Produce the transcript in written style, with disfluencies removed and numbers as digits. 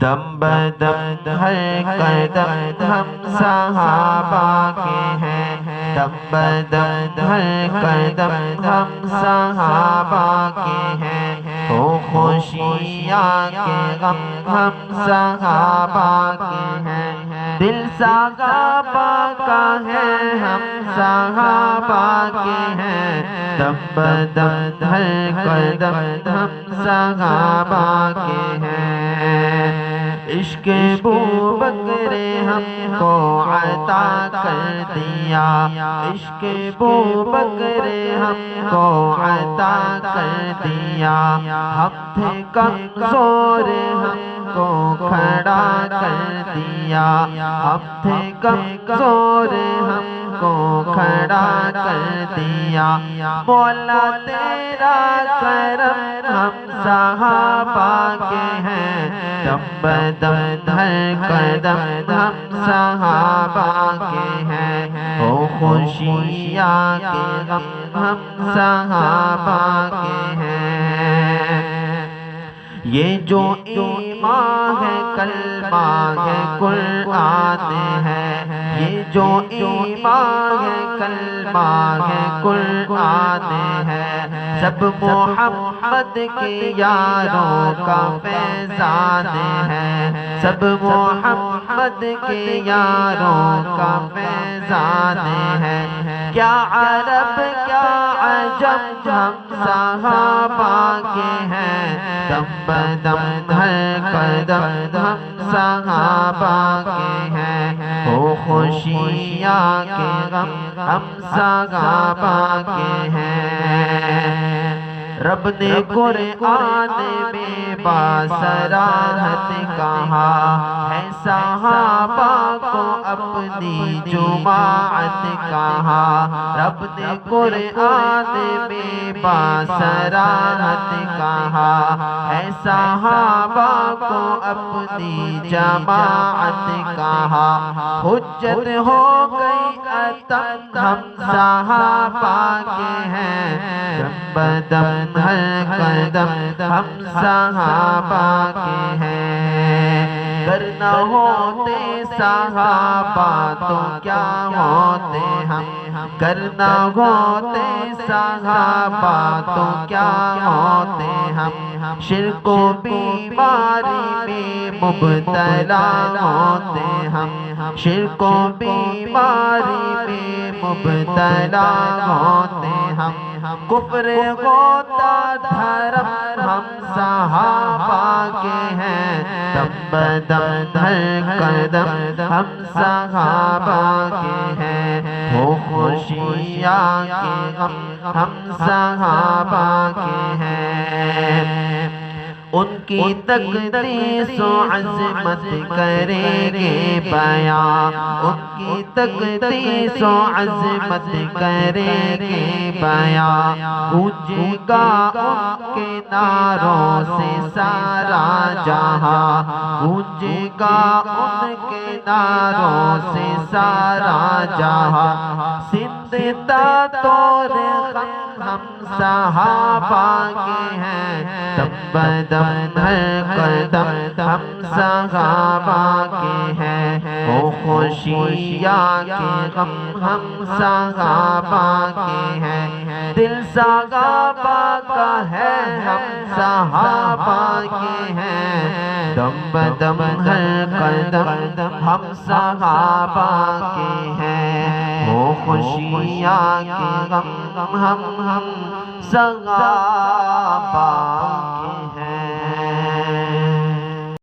دم بدم ہر قدم ہم صحابہ کے ہیں، دم بدم ہر قدم ہم صحابہ کے ہیں، ہو خوشیاں کے غم ہم صحابہ کے ہیں، دل صحابہ کا ہے ہم صحابہ کے ہیں، دم بدم ہر قدم ہم صحابہ کے ہیں۔ عشق ابوبکر ہم کو عطا کر دیا، عشق ابوبکر ہم کو عطا کر دیا، ہم تھے کمزور ہم کو کھڑا کر دیا، ہم تھے کمزور ہم کو کھڑا کر دیا، مولا تیرا کرم ہم صحابہ کے ہیں، دم بدم ہر قدم ہم صحابہ کے ہیں، ہو خوشیاں کے غم ہم صحابہ کے ہیں۔ یہ جو ایمان ہے کلمہ ہے قرآن ہے، یہ جو ایمان ہے کلمہ ہے قرآن ہے، سب محمد کے یاروں کا فیضان ہے، سب محمد کے یاروں کا فیضان ہے، کیا عرب کیا عجم ہم صحابہ کے ہیں، دم بدم ہر قدم ہم صحابہ کے ہیں، ہو خوشیاں کے غم ہم صحابہ کے ہیں۔ رب نے قرآن میں باصراحت کہا ہے، صحابہ کو اپنی جماعت کہا، رب نے قرآن میں باصراحت کہا ہے، صحابہ کو اپنی جماعت کہا، حجت ہو گئی اتم ہم صحابہ کے ہیں، دم بدم ہر قدم ہم صحابہ کے ہیں، گر نہ ہوتے صحابہ تو کیا ہوتے ہم، گر نہ ہوتے صحابہ تو کیا ہوتے ہم، شرک و بیماری میں مبتلا ہوتے ہم، شرک و بیماری میں مبتلا ہوتے ہم، کفر ہوتا دھرم ہم صحابہ کے ہیں، دم بدم ہر قدم ہم صحابہ کے ہیں، ہو خوشیاں کے غم ہم صحابہ کے ہیں۔ ان کی تقدیس و عظمت کریں گے بیان، ان کی تقدیس و عظمت کریں گے بیان، گونجے گا ان کے نعروں سے سارا جہاں، گونجے گا ان کے نعروں سے سارا جہاں، سندھ تا طور غم ہم صحابہ کے ہیں، دم بدم ہر قدم ہم صحابہ کے ہیں، ہو خوشیاں کے غم ہم صحابہ کے ہیں، دل صحابہ کا ہے ہم صحابہ کے ہیں، دم بدم ہر قدم ہم صحابہ کے ہیں، ہو خوشیاں کے غم ہم صحابہ کے ہیں۔